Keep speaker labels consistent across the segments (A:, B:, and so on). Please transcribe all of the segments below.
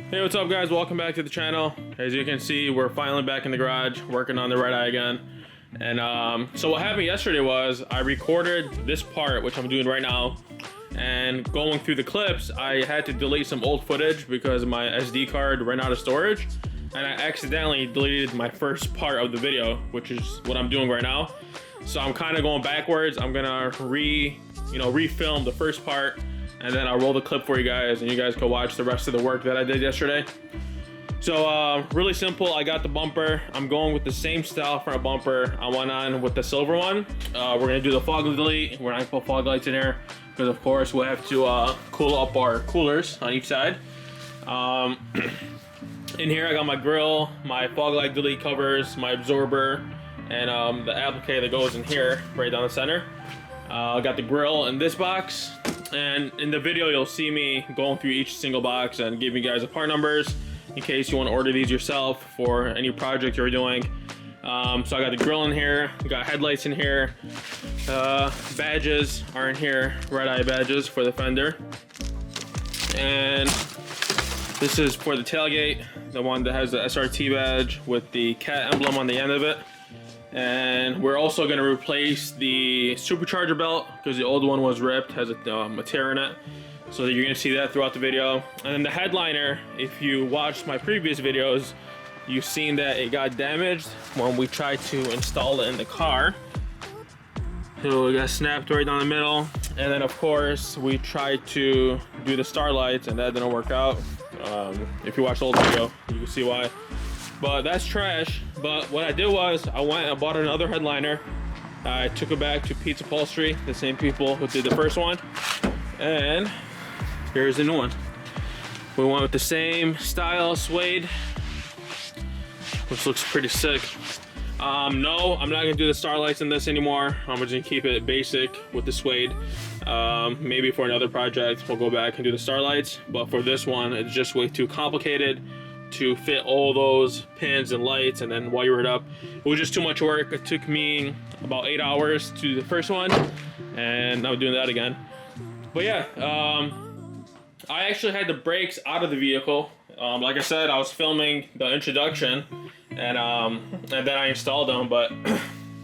A: Hey, what's up guys? Welcome back to the channel. As you can see, we're finally back in the garage working on the Redeye again. And so what happened yesterday was I recorded this part, which I'm doing right now, and going through the clips, I had to delete some old footage because my SD card ran out of storage, and I accidentally deleted my first part of the video, which is what I'm doing right now. So I'm kind of going backwards. I'm gonna refilm the first part, and then I'll roll the clip for you guys, and you guys can watch the rest of the work that I did yesterday. So really simple. I got the bumper. I'm going with the same style front bumper I went on with the silver one. We're gonna do the fog delete. We're not gonna put fog lights in here because of course we'll have to cool up our coolers on each side. In here I got my grill, my fog light delete covers, my absorber, and the applique that goes in here right down the center. I got the grill in this box, and in the video you'll see me going through each single box and giving you guys the part numbers in case you want to order these yourself for any project you're doing. So I got the grill in here, got headlights in here, badges are in here, Redeye badges for the fender, and this is for the tailgate, the one that has the SRT badge with the cat emblem on the end of it. And we're also going to replace the supercharger belt because the old one was ripped, has a tear in it. So you're going to see that throughout the video. And then the headliner, if you watched my previous videos, you've seen that it got damaged when we tried to install it in the car. So it got snapped right down the middle. And then of course we tried to do the starlights and that didn't work out. If you watched the old video, you can see why. But that's trash. But what I did was I went and bought another headliner. I took it back to Pizza Upholstery, the same people who did the first one, and here's the new one. We went with the same style suede, which looks pretty sick. No, I'm not gonna do the starlights in this anymore. I'm just gonna keep it basic with the suede. Maybe for another project we'll go back and do the starlights, but for this one it's just way too complicated to fit all those pins and lights and then wire it up. It was just too much work. It took me about 8 hours to do the first one, and I'm doing that again. But yeah, I actually had the brakes out of the vehicle. Like I said, I was filming the introduction, and then I installed them, but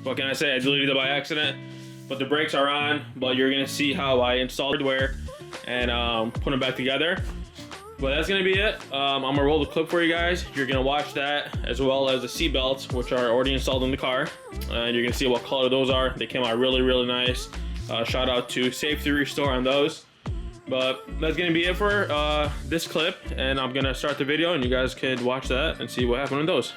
A: what can I say, I deleted it by accident. But the brakes are on, but you're gonna see how I installed hardware and put them back together. But that's gonna be it. I'm gonna roll the clip for you guys. You're gonna watch that, as well as the seat belts, which are already installed in the car. And you're gonna see what color those are. They came out really, really nice. Shout out to Safety Restore on those. But that's gonna be it for this clip. And I'm gonna start the video and you guys could watch that and see what happened with those.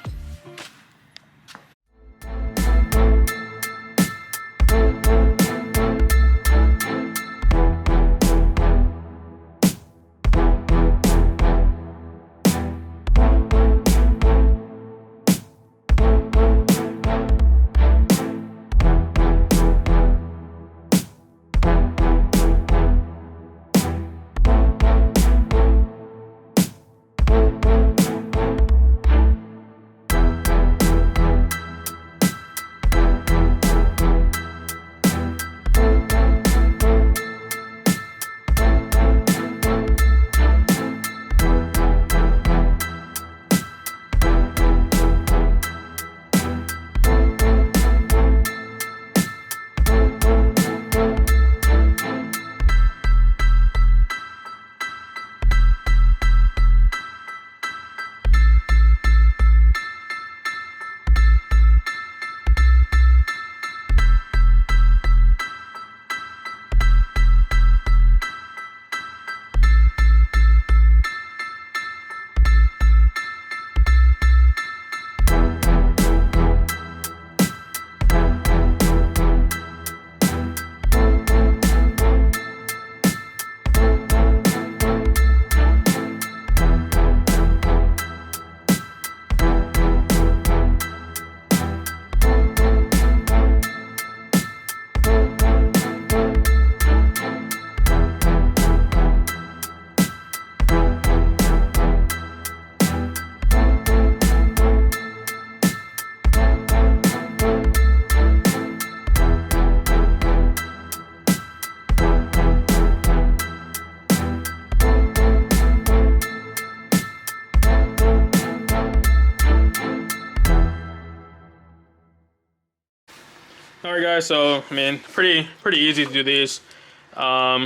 A: Alright guys, so I mean, pretty easy to do these.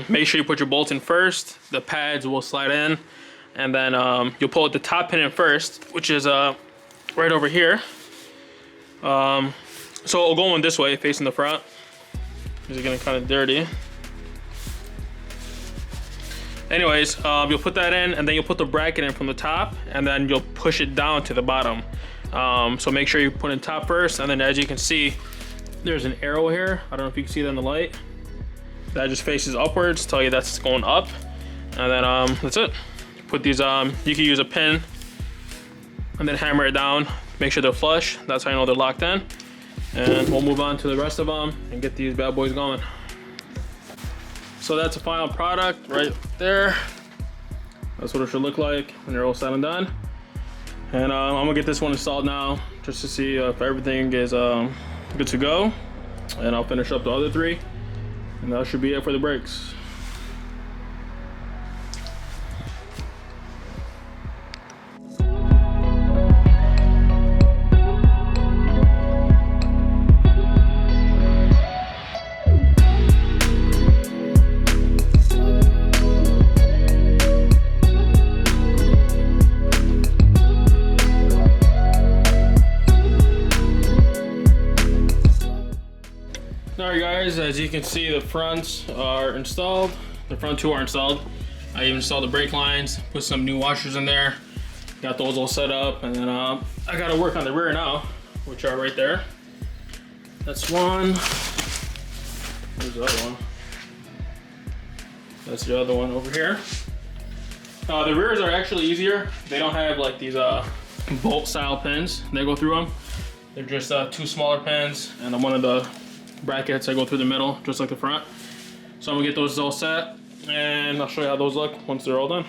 A: Make sure you put your bolts in first. The pads will slide in, and then you'll pull the top pin in first, which is right over here. So it'll go in this way, facing the front. This is getting kind of dirty. Anyways, you'll put that in, and then you'll put the bracket in from the top, and then you'll push it down to the bottom. So make sure you put in top first, and then as you can see, there's an arrow here. I don't know if you can see that in the light. That just faces upwards, tell you that's going up. And then that's it. Put these, you can use a pin and then hammer it down. Make sure they're flush. That's how you know they're locked in. And we'll move on to the rest of them and get these bad boys going. So that's the final product right there. That's what it should look like when they're all said and done. And I'm gonna get this one installed now just to see if everything is good to go. And I'll finish up the other three. And that should be it for the brakes. Alright guys, as you can see, the fronts are installed. The front two are installed. I even installed the brake lines, put some new washers in there, got those all set up, and then I gotta work on the rear now, which are right there. That's one. Where's the other one? That's the other one over here. The rears are actually easier. They don't have like these bolt style pins that go through them. They're just two smaller pins and then one of the brackets that go through the middle, just like the front. So I'm gonna get those all set, and I'll show you how those look once they're all done.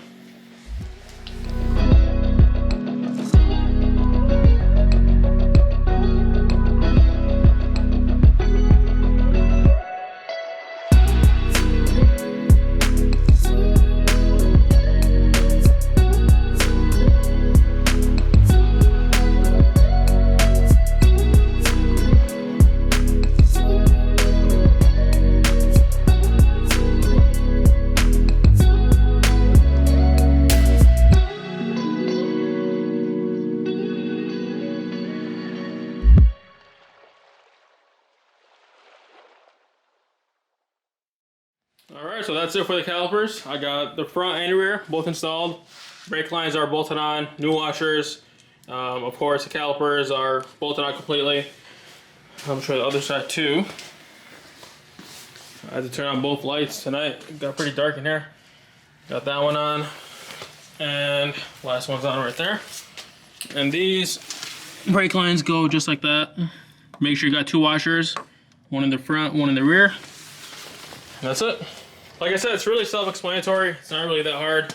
A: Alright, so that's it for the calipers. I got the front and rear both installed. Brake lines are bolted on, new washers. Of course, the calipers are bolted on completely. I'm sure the other side too. I had to turn on both lights tonight. It got pretty dark in here. Got that one on. And last one's on right there. And these brake lines go just like that. Make sure you got two washers. One in the front, one in the rear. And that's it. Like I said, it's really self-explanatory. It's not really that hard.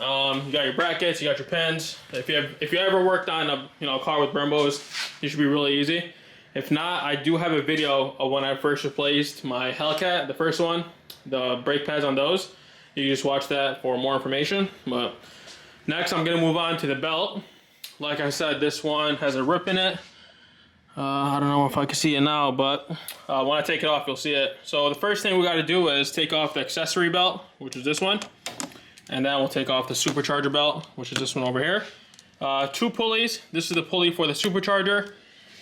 A: You got your brackets, you got your pins. If you ever worked on a car with Brembos, it should be really easy. If not, I do have a video of when I first replaced my Hellcat, the first one, the brake pads on those. You just watch that for more information. But next, I'm gonna move on to the belt. Like I said, this one has a rip in it. I don't know if I can see it now, but when I take it off, you'll see it. So the first thing we got to do is take off the accessory belt, which is this one. And then we'll take off the supercharger belt, which is this one over here. Two pulleys. This is the pulley for the supercharger,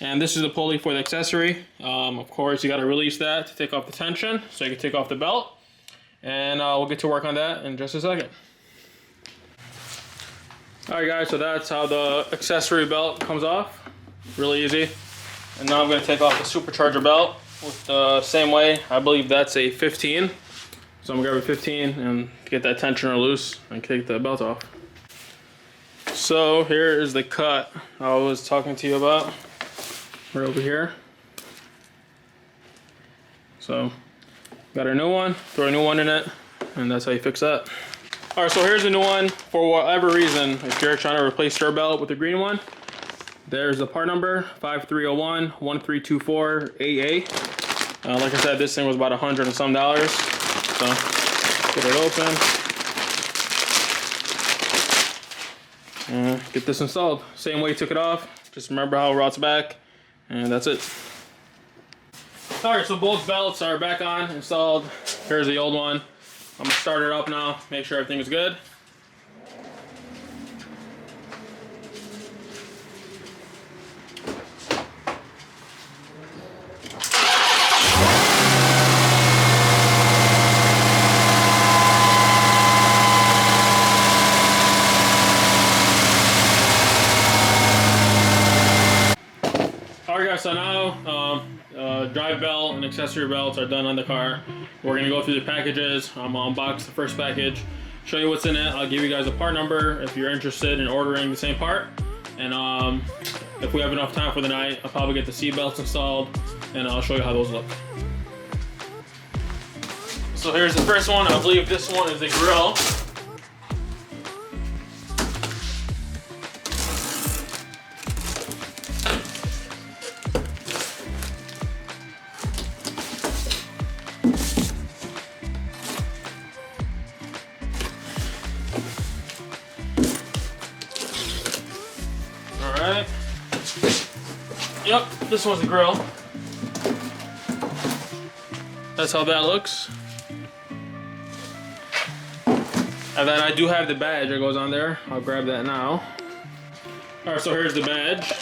A: and this is the pulley for the accessory. Of course, you got to release that to take off the tension, so you can take off the belt. And we'll get to work on that in just a second. Alright guys, so that's how the accessory belt comes off. Really easy. And now I'm going to take off the supercharger belt with the same way. I believe that's a 15. So I'm going to grab a 15 and get that tensioner loose and take the belt off. So here is the cut I was talking to you about. Right over here. So got a new one, throw a new one in it, and that's how you fix that. Alright, so here's a new one. For whatever reason, if you're trying to replace your belt with the green one, there's the part number, 5301-1324-AA. Like I said, this thing was about $100 and some. So, get it open. And get this installed. Same way you took it off. Just remember how it routes back. And that's it. Alright, so both belts are back on, installed. Here's the old one. I'm gonna start it up now, make sure everything is good. Alright guys, so now drive belt and accessory belts are done on the car. We're gonna go through the packages. I'm gonna unbox the first package, show you what's in it. I'll give you guys a part number if you're interested in ordering the same part. And if we have enough time for the night, I'll probably get the seat belts installed and I'll show you how those look. So here's the first one. I believe this one is the grill. Alright. Yep, this one's the grill. That's how that looks. And then I do have the badge that goes on there. I'll grab that now. Alright, so here's the badge.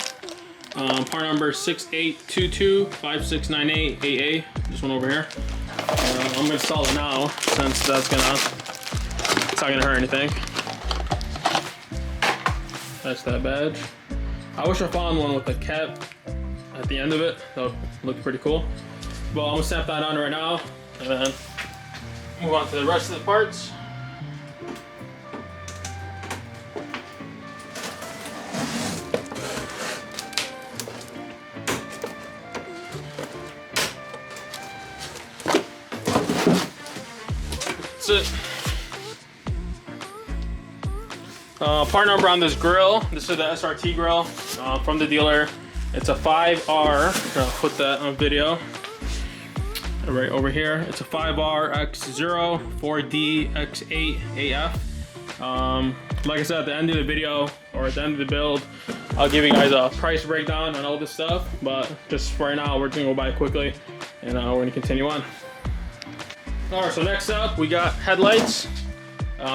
A: Part number 68225698AA. This one over here. I'm gonna install it now since it's not gonna hurt anything. That's that badge. I wish I found one with a cap at the end of it. That would look pretty cool. But I'm gonna snap that on right now and then move on to the rest of the parts. That's it. Part number on this grill. This is the SRT grill from the dealer. It's a 5R. I'll put that on video. Right over here. It's a 5R X0 4D X8 AF. Like I said, at the end of the video or at the end of the build, I'll give you guys a price breakdown on all this stuff. But just for right now, we're just gonna go by it quickly and we're gonna continue on. Alright, so next up we got headlights.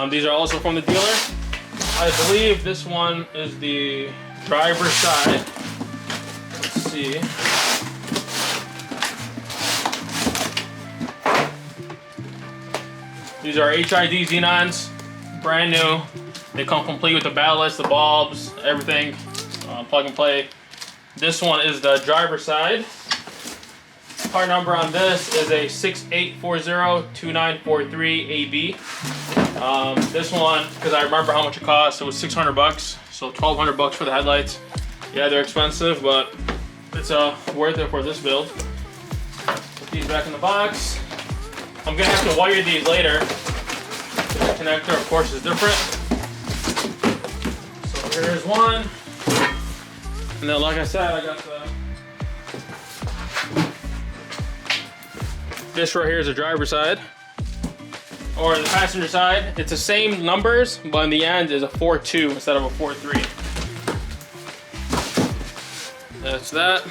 A: These are also from the dealer. I believe this one is the driver's side. Let's see. These are HID Xenons, brand new. They come complete with the ballast, the bulbs, everything, plug and play. This one is the driver's side. Part number on this is a 68402943AB. This one, because I remember how much it cost, it was 600 bucks, so 1,200 bucks for the headlights. Yeah, they're expensive, but it's worth it for this build. Put these back in the box. I'm gonna have to wire these later. The connector, of course, is different. So here's one. And then, like I said, I got this right here is the driver's side. Or the passenger side. It's the same numbers, but in the end is a 4.2 instead of a 4.3. That's that.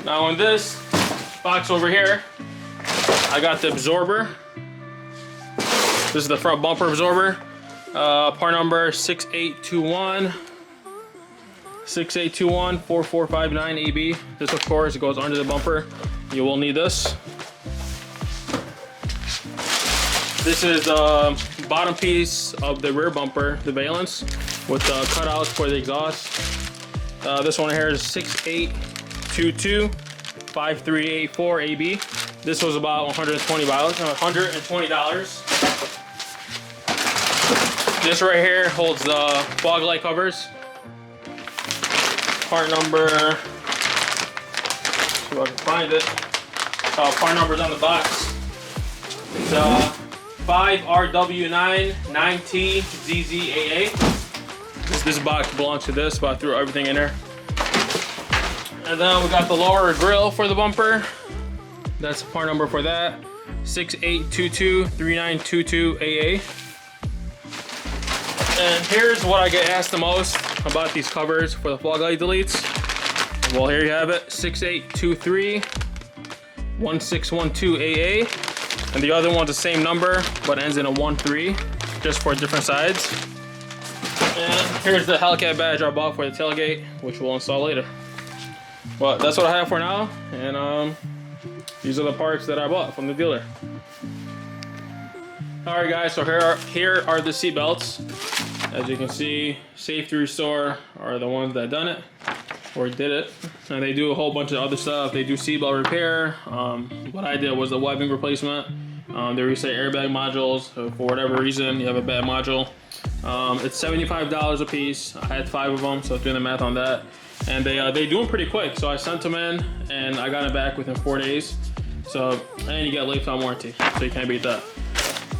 A: Now in this box over here, I got the absorber. This is the front bumper absorber. Part number 6821-4459AB. This, of course, goes under the bumper. You will need this. This is the bottom piece of the rear bumper, the valence, with the cutouts for the exhaust. This one here is 6822-5384AB. This was about $120. This right here holds the fog light covers. Part number, see if I can find it. Part number's on the box. It's 5RW9-9TZZAA. This box belongs to this, but I threw everything in there. And then we got the lower grill for the bumper. That's the part number for that. 6822-3922AA. And here's what I get asked the most about these covers for the fog light deletes. Well, here you have it, 6823 1612AA. And the other one's the same number, but ends in a 13, just for different sides. And here's the Hellcat badge I bought for the tailgate, which we'll install later. But that's what I have for now, and these are the parts that I bought from the dealer. Alright guys, so here are the seat belts. As you can see, Safety Restore are the ones that done it, or did it. And they do a whole bunch of other stuff. They do seatbelt repair. What I did was the webbing replacement. They reset airbag modules. So for whatever reason, you have a bad module. It's $75 a piece. I had 5 of them, so doing the math on that. And they do them pretty quick. So I sent them in, and I got it back within 4 days. So, and you get lifetime warranty, so you can't beat that.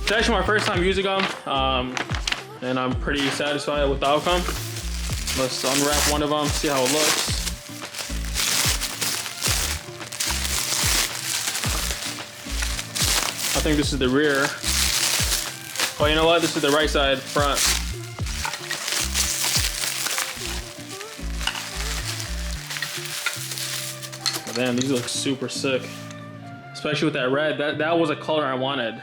A: It's actually my first time using them, and I'm pretty satisfied with the outcome. Let's unwrap one of them, see how it looks. I think this is the rear. Oh, you know what? This is the right side, front. Oh, damn, these look super sick. Especially with that red. That was a color I wanted.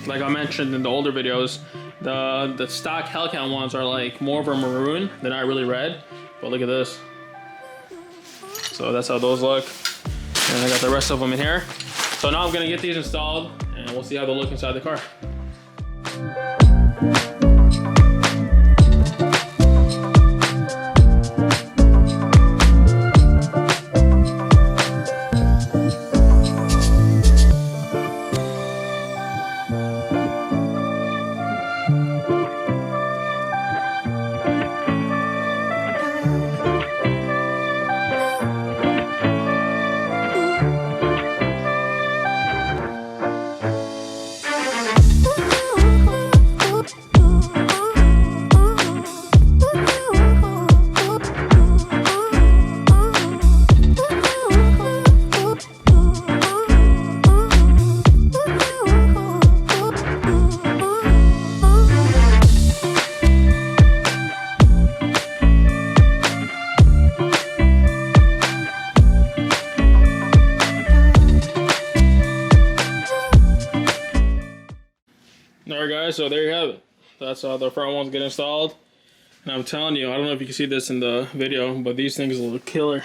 A: Like I mentioned in the older videos, the stock Hellcat ones are like more of a maroon. They're not really red. But look at this. So that's how those look. And I got the rest of them in here. So now I'm gonna get these installed, and we'll see how they look inside the car. Alright guys, so there you have it. That's how the front ones get installed. And I'm telling you, I don't know if you can see this in the video, but these things look killer.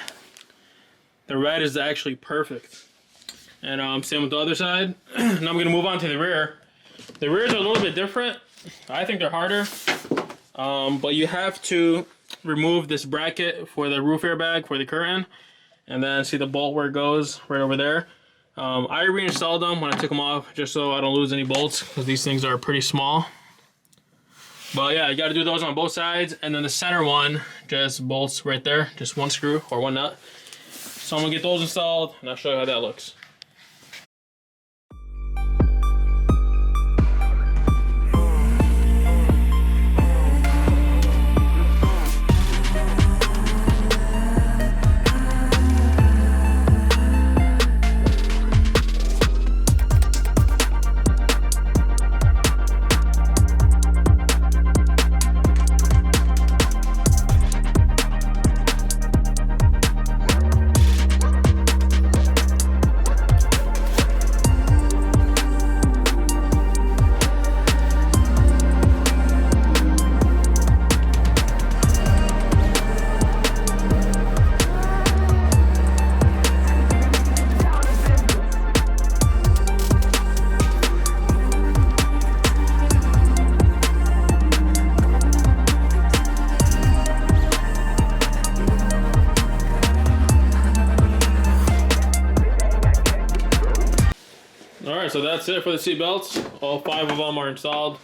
A: The red is actually perfect. And same with the other side. Now I'm going to move on to the rear. The rears are a little bit different. I think they're harder. But you have to remove this bracket for the roof airbag for the curtain. And then see the bolt where it goes, right over there. I reinstalled them when I took them off, just so I don't lose any bolts, because these things are pretty small. But yeah, you got to do those on both sides, and then the center one just bolts right there, just one screw or one nut. So I'm gonna get those installed, and I'll show you how that looks. Alright, so that's it for the seat belts. All 5 of them are installed.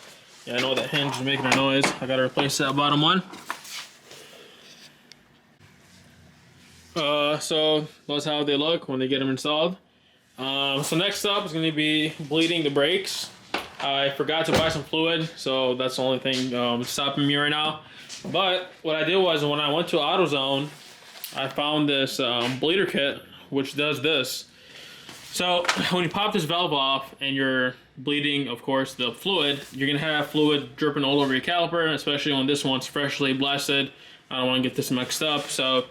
A: Yeah, I know that hinge is making a noise. I gotta replace that bottom one. So that's how they look when they get them installed. So next up is gonna be bleeding the brakes. I forgot to buy some fluid, so that's the only thing stopping me right now. But what I did was, when I went to AutoZone, I found this bleeder kit, which does this. So when you pop this valve off and you're bleeding, of course, the fluid, you're gonna have fluid dripping all over your caliper, especially when this one's freshly blasted. I don't want to get this mixed up, so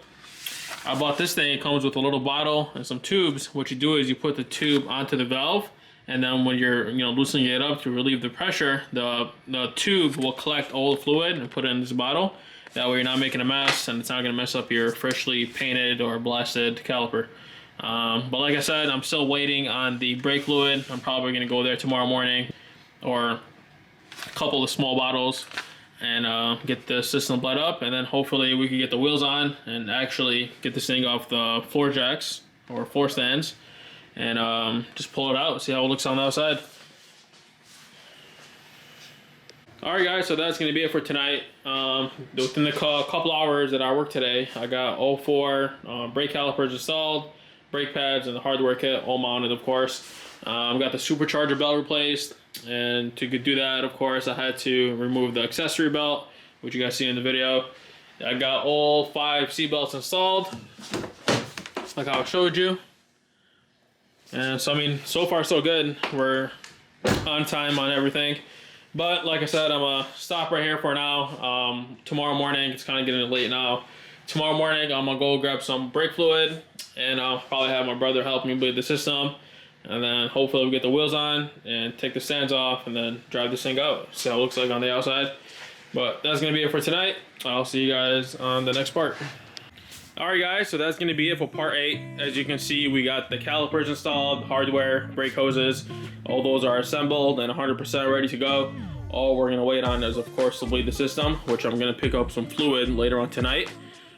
A: I bought this thing. It comes with a little bottle and some tubes. What you do is you put the tube onto the valve, and then when you're loosening it up to relieve the pressure, the tube will collect all the fluid and put it in this bottle. That way you're not making a mess, and it's not gonna mess up your freshly painted or blasted caliper. But like I said, I'm still waiting on the brake fluid. I'm probably gonna go there tomorrow morning, or a couple of small bottles, and get the system bled up, and then hopefully we can get the wheels on and actually get this thing off the floor jacks or floor stands, and just pull it out, see how it looks on the outside. Alright guys, so that's going to be it for tonight. Within the couple hours that I worked today, I got all 4 brake calipers installed, brake pads, and the hardware kit all mounted, of course. Got the supercharger belt replaced, and to do that, of course, I had to remove the accessory belt, which you guys see in the video. I got all 5 seat belts installed, like how I showed you. And so, I mean, so far so good. We're on time on everything. But like I said, I'm gonna stop right here for now. Tomorrow morning, it's kind of getting late now. Tomorrow morning, I'm gonna go grab some brake fluid, and I'll probably have my brother help me bleed the system. And then hopefully we'll get the wheels on and take the stands off and then drive this thing out. See how it looks like on the outside. But that's gonna be it for tonight. I'll see you guys on the next part. Alright guys, so that's gonna be it for part 8. As you can see, we got the calipers installed, hardware, brake hoses. All those are assembled and 100% ready to go. All we're gonna wait on is, of course, to bleed the system, which I'm gonna pick up some fluid later on tonight.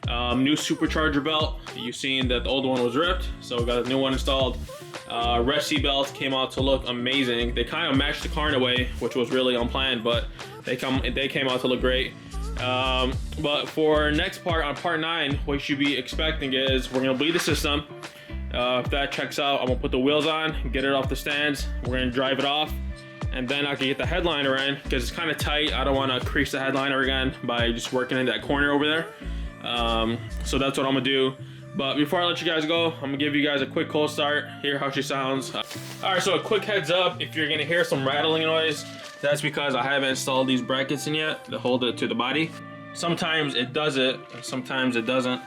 A: New supercharger belt. You've seen that the old one was ripped, so we got a new one installed. Resi belts came out to look amazing. They kind of matched the car in a way, which was really unplanned, but they came out to look great. But for next part, on part 9, what you should be expecting is we're gonna bleed the system. If that checks out, I'm gonna put the wheels on, get it off the stands. We're gonna drive it off, and then I can get the headliner in because it's kind of tight. I don't want to crease the headliner again by just working in that corner over there. So that's what I'm gonna do. But before I let you guys go, I'm gonna give you guys a quick cold start, hear how she sounds. Alright, so a quick heads up, if you're gonna hear some rattling noise, that's because I haven't installed these brackets in yet to hold it to the body. Sometimes it does it, sometimes it doesn't.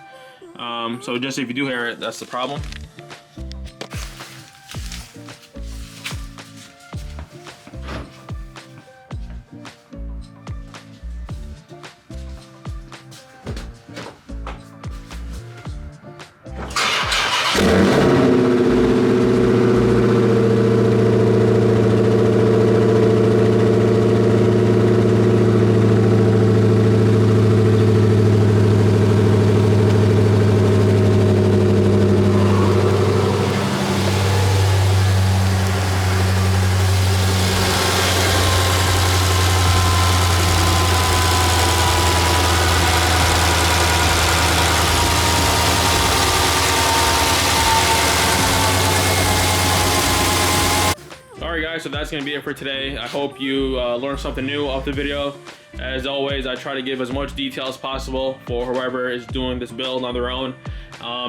A: So just if you do hear it, that's the problem. So that's gonna be it for today. I hope you learned something new off the video. As always, I try to give as much detail as possible for whoever is doing this build on their own.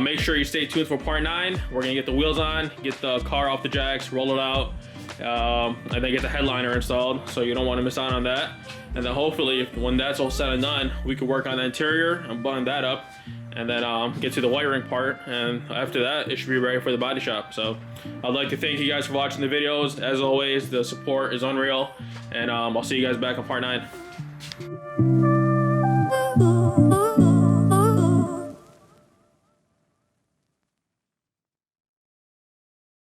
A: Make sure you stay tuned for part 9. We're gonna get the wheels on, get the car off the jacks, roll it out, and then get the headliner installed, so you don't want to miss out on that. And then hopefully, when that's all said and done, we can work on the interior and button that up, and then get to the wiring part, and after that, it should be ready for the body shop. So I'd like to thank you guys for watching the videos. As always, the support is unreal, and I'll see you guys back on part 9.